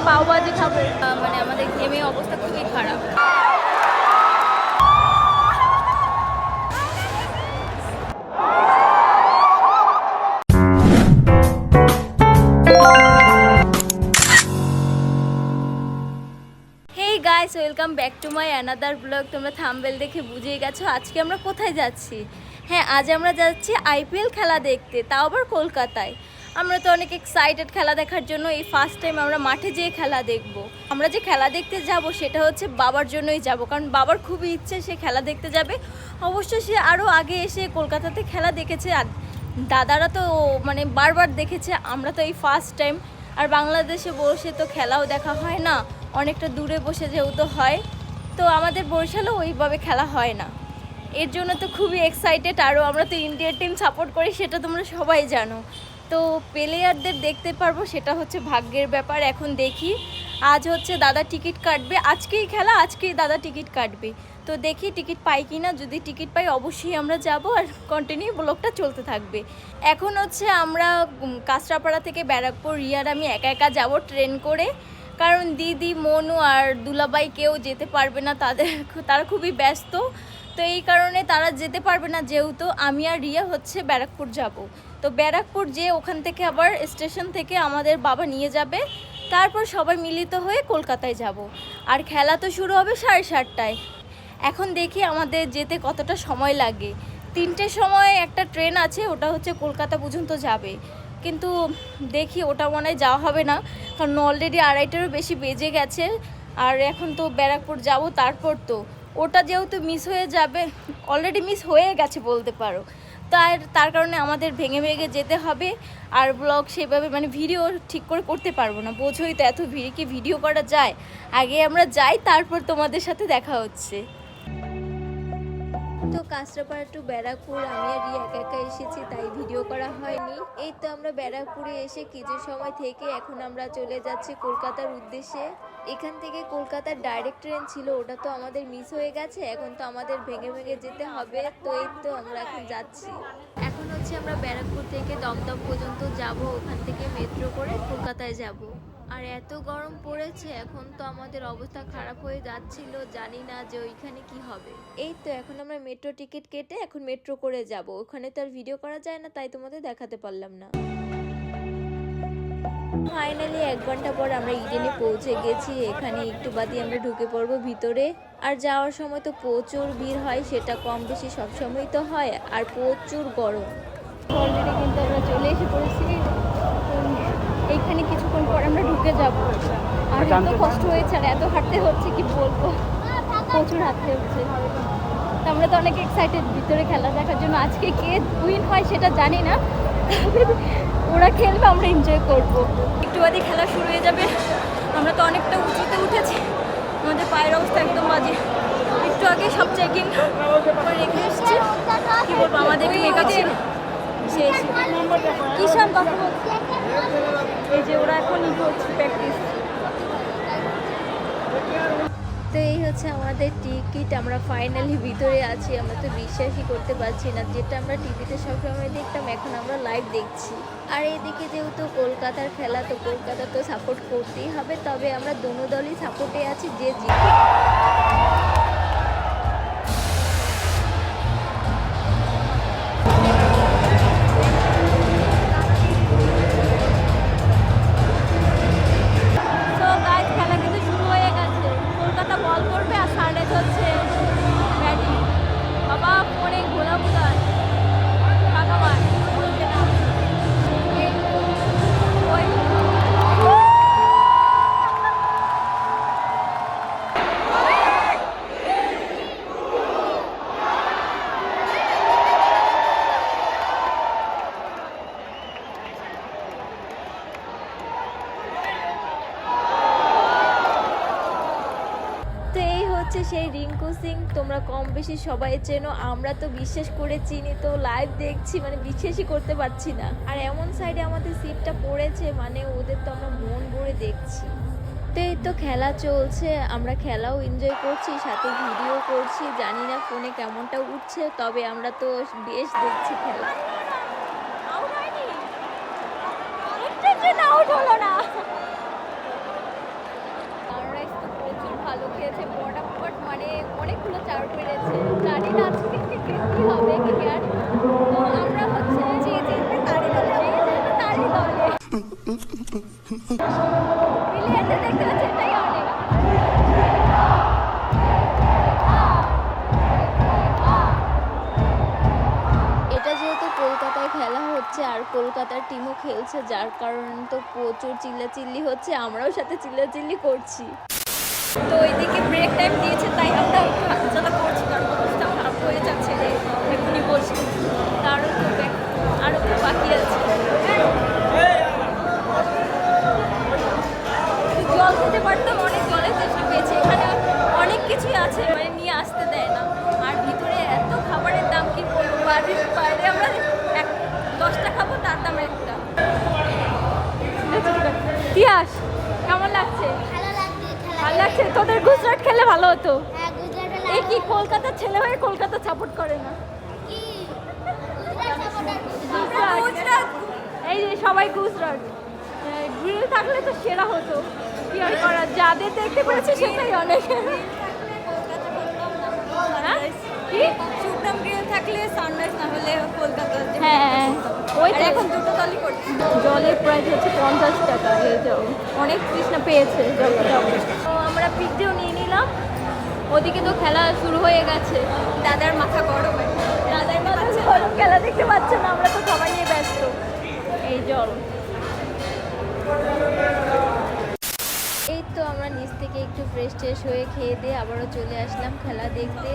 পাওভাজি খাবো। মানে আমাদের ঘেমে অবস্থা খুবই খারাপ। Hey guys, welcome back to my another blog. তোমরা থাম্বনেল দেখে বুঝেই গেছো আজকে আমরা কোথায় যাচ্ছি। হ্যাঁ, আজ আমরা যাচ্ছি আইপিএল খেলা দেখতে, তাও আবার কলকাতায়। আমরা তো অনেক এক্সাইটেড খেলা দেখার জন্য। এই ফার্স্ট টাইম আমরা মাঠে যেয়ে খেলা দেখব। আমরা যে খেলা দেখতে যাব সেটা হচ্ছে বাবার জন্যই যাব, কারণ বাবার খুবই ইচ্ছে সে খেলা দেখতে যাবে। অবশ্য সে আরও আগে এসে কলকাতাতে খেলা দেখেছে, আর দাদারা তো মানে বারবার দেখেছে। আমরা তো এই ফার্স্ট টাইম। আর বাংলাদেশে বসে তো খেলাও দেখা হয় না, অনেকটা দূরে বসে যেহেতু হয়, তো আমাদের বরিশালেও ওইভাবে খেলা হয় না। এর জন্য তো খুবই এক্সাইটেড। আরও আমরা তো ইন্ডিয়ার টিম সাপোর্ট করি, সেটা তোমরা সবাই জানো। তো প্লেয়ারদের দেখতে পারবো, সেটা হচ্ছে ভাগ্যের ব্যাপার। এখন দেখি, আজ হচ্ছে দাদা টিকিট কাটবে, আজকেই খেলা, আজকেই দাদা টিকিট কাটবে। তো দেখি টিকিট পাই কি না। যদি টিকিট পাই অবশ্যই আমরা যাব, আর কন্টিনিউ ব্লগটা চলতে থাকবে। এখন হচ্ছে আমরা কাঁচরাপাড়া থেকে ব্যারাকপুর রিয়ার আমি একা একা যাব ট্রেন করে, কারণ দিদি, মনু আর দুলাবাই কেউ যেতে পারবে না, তারা খুবই ব্যস্ত। তো এই কারণে তারা যেতে পারবে না, যেহেতু আমি আর রিয়া হচ্ছে ব্যারাকপুর যাব। তো ব্যারাকপুর যেয়ে ওখান থেকে আবার স্টেশন থেকে আমাদের বাবা নিয়ে যাবে, তারপর সবাই মিলিত হয়ে কলকাতায় যাব। আর খেলা তো শুরু হবে 7:30টায়। এখন দেখি আমাদের যেতে কতটা সময় লাগে। 3টের সময় একটা ট্রেন আছে, ওটা হচ্ছে কলকাতা পর্যন্ত যাবে, কিন্তু দেখি ওটা মনে হয় যাওয়া হবে না, কারণ অলরেডি 2:30টারও বেশি বেজে গেছে। আর এখন তো ব্যারাকপুর যাব, তারপর তো ওটা যেহেতু মিস হয়ে যাবে, অলরেডি মিস হয়ে গেছে বলতে পারো। তার কারণে আমাদের ভেঙে ভেঙে যেতে হবে। আর ব্লগ সেভাবে মানে ভিডিও ঠিক করে করতে পারবো না, বোঝোই তো, এত ভিড়ে কি ভিডিও করা যায়। আগে আমরা যাই, তারপর তোমাদের সাথে দেখা হচ্ছে। তো কাঁচরাপাড়া টু ব্যারাকপুর আমি আর রিয়া একা একা এসেছি, তাই ভিডিও করা হয়নি। এই তো আমরা ব্যারাকপুরে এসে কিছু সময় থেকে এখন আমরা চলে যাচ্ছি কলকাতার উদ্দেশ্যে। এখান থেকে কলকাতার ডাইরেক্ট ট্রেন ছিল, ওটা তো আমাদের মিস হয়ে গেছে। এখন তো আমাদের ভেঙে ভেঙে যেতে হবে। তো এই তো আমরা এখন যাচ্ছি। এখন হচ্ছে আমরা ব্যারাকপুর থেকে দমদম পর্যন্ত যাব, ওখান থেকে মেট্রো করে কলকাতায় যাব। আর এত গরম পড়েছে, এখন তো আমাদের অবস্থা খারাপ হয়ে যাচ্ছিল, জানি না যে ওইখানে কি হবে। এই তো এখন আমরা মেট্রো টিকিট কেটে এখন মেট্রো করে যাব। ওখানে তো আর ভিডিও করা যায় না, তাই তোমাদের দেখাতে পারলাম না। ফাইনালি 1 ঘন্টা পর আমরা ইডেনে পৌঁছে গেছি। এখানে একটু বাদে আমরা ঢুকে পড়বো ভিতরে। আর যাওয়ার সময় তো প্রচুর ভিড় হয়, সেটা কম বেশি সবসময় তো হয়, আর প্রচুর গরম। অলরেডি কিন্তু আমরা চলে এসে পড়েছি। এইখানে কিছুক্ষণ পর আমরা ঢুকে যাব। আর এত কষ্ট হয়েছে, আর এত হাঁটতে হচ্ছে কি বলবো, প্রচুর হাঁটতে হচ্ছে। তো আমরা তো অনেক এক্সাইটেড ভিতরে খেলা দেখার জন্য। আজকে কে উইন হয় সেটা জানি না, ওরা খেলবে, আমরা এনজয় করবো। একটু বাদে খেলা শুরু হয়ে যাবে। আমরা তো অনেকটা উঁচুতে উঠেছি, আমাদের পায়ের অবস্থা একদম বাজে। একটু আগে সব চেকিং করে রেখে এসেছি, কী বলবো, আমাদের মেকআপ ছিল শেষ। কিষান কথা বলছে, এই যে ওরা এখন হচ্ছে প্র্যাকটিস। তো এই হচ্ছে আমাদের টিকিট, আমরা ফাইনালি ভিতরে আছি। আমরা তো বিশ্বাসই করতে পারছি না, যেটা আমরা টিভিতে সবসময় দেখতাম এখন আমরা লাইভ দেখছি। আর এদিকে যেহেতু কলকাতার খেলা, তো কলকাতা তো সাপোর্ট করতেই হবে। তবে আমরা দোনো দলই সাপোর্টে আছি, যে জিতে। বল করবে আর সাড়ে হচ্ছে ব্যাটিং। বাবা ফোনে ঘোলা ঘোলা কাকাবার বলছে না। সেই রিঙ্কু সিং, তোমরা কম বেশি সবাই চেনো, আমরা তো বিশ্বাস করে চিনি। তো লাইভ দেখছি, মানে বিশ্বাসই করতে পারছি না। আর এমন সাইডে আমাদের সিটটা পড়েছে, মানে ওদের তো আমরা মন ভরে দেখছি। তো এই তো খেলা চলছে, আমরা খেলাও এনজয় করছি, সাথে ভিডিও করছি। জানি না ফোনে কেমনটা উঠছে, তবে আমরা তো বেশ দেখছি খেলা। আউট হলো না। আর পেরেছে, জানি না আজকে কি হবে কি আর। তো আমরা হচ্ছে যে জিতবে তারই দলে, যে জিতবে তারই দলে। প্লেয়ারদের দেখতে পাচ্ছি, এটাই অনেক। এটা যেহেতু কলকাতায় খেলা হচ্ছে আর কলকাতার টিমও খেলছে, যার কারণে তো প্রচুর চিল্লাচিল্লি হচ্ছে, আমরাও সাথে চিল্লাচিল্লি করছি। তো ওইদিকে ব্রেক টাইম দিয়েছে, তাই আমরা হাঁটাচলা করছি, কারণ অবস্থা খারাপ হয়ে যাচ্ছে রে এখনই বসে। আরও খুব বাকি আছে। জল খেতে পারতাম, অনেক জলের চেষ্টা পেয়েছি, এখানে অনেক কিছুই আছে, মানে নিয়ে আসতে দেয় না। আর ভিতরে এত খাবারের দাম, কি বলবো, বাইরে আমরা 10টা খাবো, তার দাম একটা। তিয়াস, কেমন লাগছে? ভালো লাগছে। তোদের গুজরাট খেলে ভালো হতো। এই কি কলকাতার ছেলে হয়ে কলকাতা সাপোর্ট করে না? গুজরাট, এই যে সবাই গুজরাট। গ্রিল থাকলে তো সেরা হতো, কি আর করার, যাদের দেখতে পেরেছি সেটাই অনেক। সুপ্রিম গ্রিল থাকলে সানরাইজ, না হলে কলকাতা। হ্যাঁ, ওই এখন দুটো দলই করছে। জলের প্রাইস হচ্ছে 50 টাকা। এই যাও, অনেক তৃষ্ণা পেয়েছে জলটা। তো আমরা পিকজেও নিয়ে নিলাম। ওদিকে তো খেলা শুরু হয়ে গেছে। দাদার মাথা গরম, দাদার মাথা গরম, খেলা দেখতে পাচ্ছে না, আমরা তো সবাই নিয়ে ব্যস্ত। এই জল। এই তো আমরা নিচ থেকে একটু ফ্রেশ ট্রেশ হয়ে খেয়ে দিয়ে আবারও চলে আসলাম খেলা দেখতে।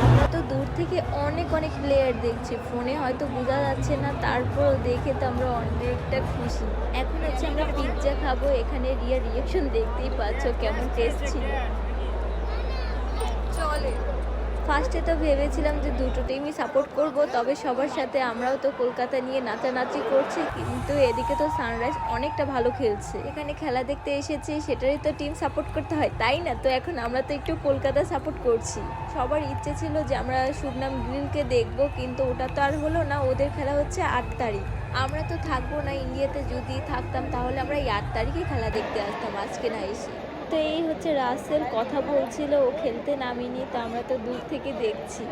আমরা তো দূর থেকে অনেক অনেক প্লেয়ার দেখছি, ফোনে হয়তো বোঝা যাচ্ছে না, তারপর দেখে তো আমরা অনেকটা খুশি। এখন হচ্ছে আমরা পিৎজা খাবো, এখানে রিয়াকশন দেখতেই পাচ্ছ কেমন টেস্ট ছিল। চলে ফার্স্টে তো ভেবেছিলাম যে দুটো টিমই সাপোর্ট করব, তবে সবার সাথে আমরাও তো কলকাতা নিয়ে নাচানাচি করছি, কিন্তু এদিকে তো সানরাইজ অনেকটা ভালো খেলছে। এখানে খেলা দেখতে এসেছি, সেটারই তো টিম সাপোর্ট করতে হয়, তাই না? তো এখন আমরা তো একটু কলকাতা সাপোর্ট করছি। সবার ইচ্ছে ছিল যে আমরা শুভনাম গ্রিলকে দেখবো, কিন্তু ওটা তো আর হলো না। ওদের খেলা হচ্ছে 8 তারিখ। আমরা তো থাকবো না ইন্ডিয়াতে, যদি থাকতাম তাহলে আমরা এই 8 তারিখে খেলা দেখতে আসতাম, আজকে না এসে। তো এই হচ্ছে রাসেল কথা বলছিল, ও খেলতে নামিনি, তো আমরা তো দূর থেকে দেখছি।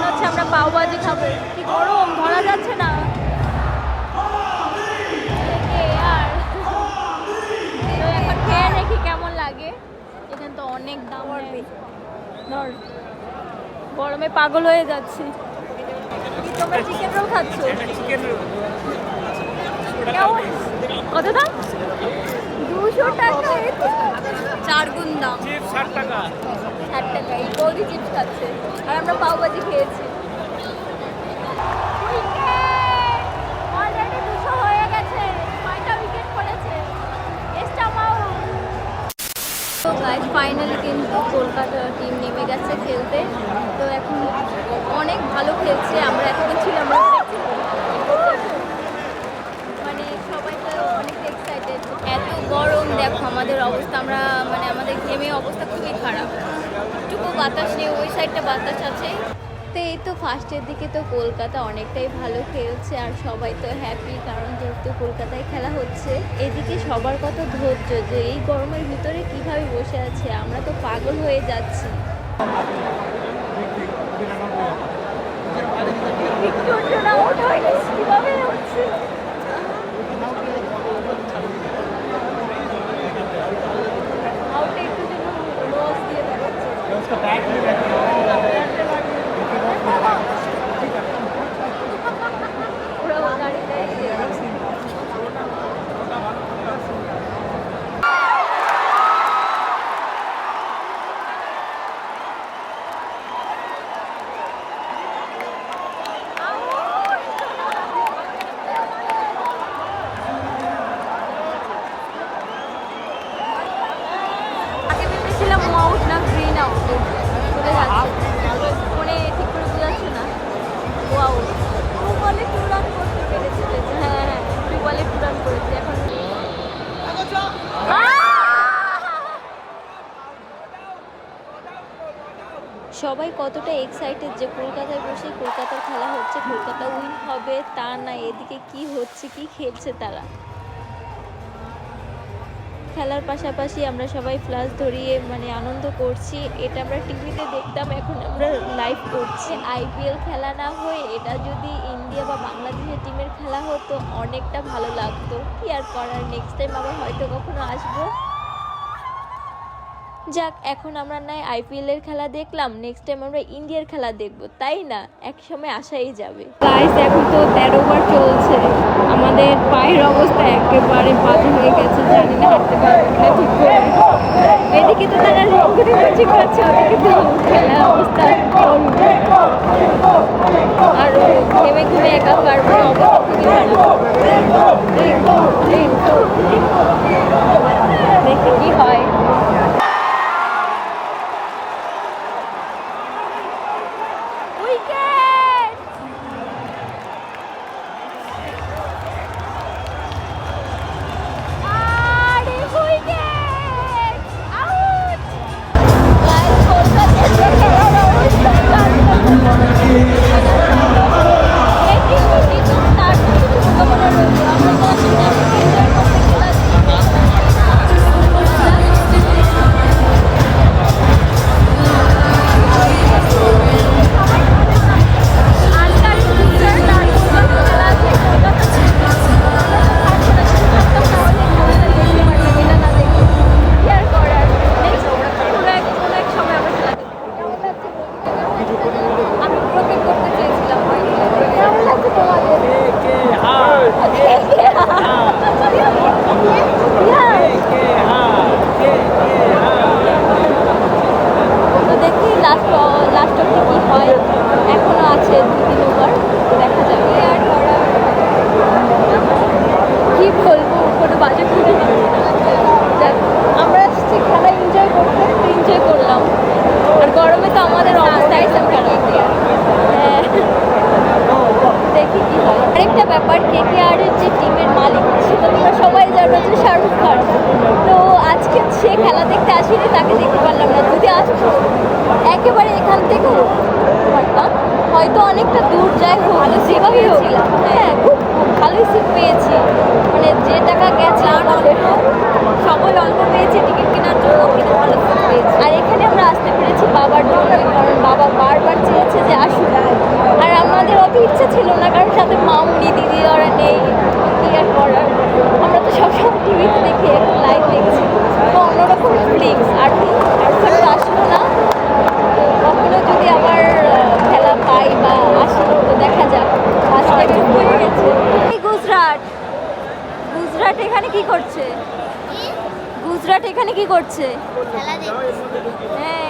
আচ্ছা, আমরা পাওভাজি খাবো, কি গরম, ধরা যাচ্ছে না। আর তো এখন খেয়ে দেখি কেমন লাগে। এখানে তো অনেক দাম, ধর গরমে পাগল হয়ে যাচ্ছি। তোমরা চিকেন রোল খাচ্ছ? কত দাম? 200 টাকা, 4 গুণ দাম। 60 টাকা। এই বৌদি চিপস খাচ্ছে, আর আমরা পাওভাজি খেয়েছি। অলরেডি 200 হয়ে গেছে, 5টা উইকেট পড়েছে। তো গাইস, ফাইনালি কিন্তু কলকাতা টিম নেমে গেছে খেলতে। তো এখন অনেক ভালো খেলছে, আমরা এখন ছিলাম, মানে সবাই তো অনেক এক্সাইটেড। এত গরম, দেখো আমাদের অবস্থা, আমরা মানে আমাদের ঘেমে অবস্থা খুবই খারাপ। একটুকু বাতাস নেই, ওই সাইডটা বাতাস আছে। তো এই তো ফার্স্টের দিকে তো কলকাতা অনেকটাই ভালো খেলছে, আর সবাই তো হ্যাপি, কারণ যেহেতু কলকাতায় খেলা হচ্ছে। এদিকে সবার কত ধৈর্য, যে এই গরমের ভিতরে কিভাবে বসে আছে, আমরা তো পাগল হয়ে যাচ্ছি। কিভাবে হচ্ছে আউট না গ্রিন আউট চলে যাচ্ছে, ফোনে ঠিক করে বোঝাচ্ছে না। ওয়াও, 2 বলে 2 রান করতে পেরেছে। হ্যাঁ, 2 বলে 2 রান করেছে। এখন সবাই কতটা এক্সাইটেড যে কলকাতায় বসে কলকাতার খেলা হচ্ছে, কলকাতা উইন হবে তা না, এদিকে কি হচ্ছে, কি খেলছে তারা। খেলার পাশাপাশি আমরা সবাই ফ্ল্যাশ ধরিয়ে মানে আনন্দ করছি। এটা আমরা টিভিতে দেখতাম, এখন আমরা লাইভ করছি। আইপিএল খেলা না হয়ে এটা যদি ইন্ডিয়া বা বাংলাদেশের টিমের খেলা হতো অনেকটা ভালো লাগতো। কি আর করার, নেক্সট টাইম আবার হয়তো কখনো আসবো। যাক, এখন আমরা নাই আইপিএল এর খেলা দেখলাম, নেক্সট টাইম আমরা ইন্ডিয়ার খেলা দেখবো, তাই না? এক সময় আসাই যাবে। গাইস, এখন তো 13 ওভার চলছে। আমাদের পায়ের অবস্থা একেবারে বাজে হয়ে গেছে, জানি না হাঁটতে পারবো কিনা ঠিক করে। এদিকে তো তারা রঙ্গনি করছে, ওদিকে তো খেলার অবস্থা আর ঘেমে ঘুমে একাকার, অবস্থা খুবই খারাপ। দেখি কি হয়। ব্যাপার, কেকেআরের যে টিমের মালিক সেটা তোমরা সবাই জানো যে শাহরুখ খান। তো আজকে সে খেলা দেখতে আসেনি, তাকে দেখতে পারলাম না। যদি আসতো একেবারে এখান থেকে পারতাম, হয়তো অনেকটা দূর যায়, ভালো সেভাবেই ছিলাম। হ্যাঁ, খুব ভালোই সিট পেয়েছি, মানে যে টাকা গেছে আমাদের সবাই অল্প পেয়েছে টিকিট কেনার জন্য, কিন্তু ভালো সিট পেয়েছি। আর এখানে আমরা আসতে পেরেছি বাবার জন্য, কারণ বাবা বারবার চেয়েছে যে আসুন। আর আমাদের অত ইচ্ছা ছিল না, কারণ সাথে মামুনি দিদি ওরা নেই, কি আর করার। আমরা তো সবসময় টিভিতে দেখি, এখন লাইভ দেখছি, তো অন্যরকম ফিলিংস। আর কি আর আসলো না, তো কখনো যদি আবার খেলা পাই বা আসি তো দেখা যাক। আজকে চুপ হয়ে গেছে। গুজরাট, গুজরাট এখানে কি করছে? গুজরাট এখানে কি করছে? খেলা দেখছি। হ্যাঁ,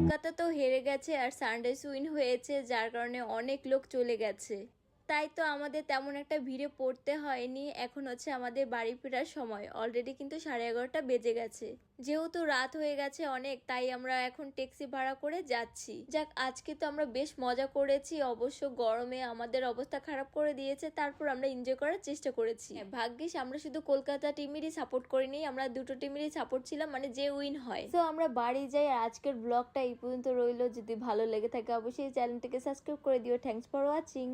কলকাতা তো হেরে গেছে আর সানরাইজ উইন হয়েছে, যার কারণে অনেক লোক চলে গেছে। তাই তো আমাদের তেমন একটা ভিড়ে পড়তে হয়নি। এখন হচ্ছে আমাদের বাড়ি ফেরার সময়, অলরেডি কিন্তু 11:30 বেজে গেছে। যেহেতু রাত হয়ে গেছে অনেক, তাই আমরা এখন ট্যাক্সি ভাড়া করে যাচ্ছি। যাক, আজকে তো আমরা বেশ মজা করেছি। অবশ্য গরমে আমাদের অবস্থা খারাপ করে দিয়েছে, তারপর আমরা এনজয় করার চেষ্টা করেছি। ভাগ্যিস আমরা শুধু কলকাতা টিমেরই সাপোর্ট করিনি, আমরা দুটো টিমেরই সাপোর্ট ছিলাম, মানে যে উইন হয়। তো আমরা বাড়ি যাই। আর আজকের ব্লগটা এই পর্যন্ত রইলো। যদি ভালো লেগে থাকে অবশ্যই চ্যানেলটিকে সাবস্ক্রাইব করে দিও। Thanks for watching.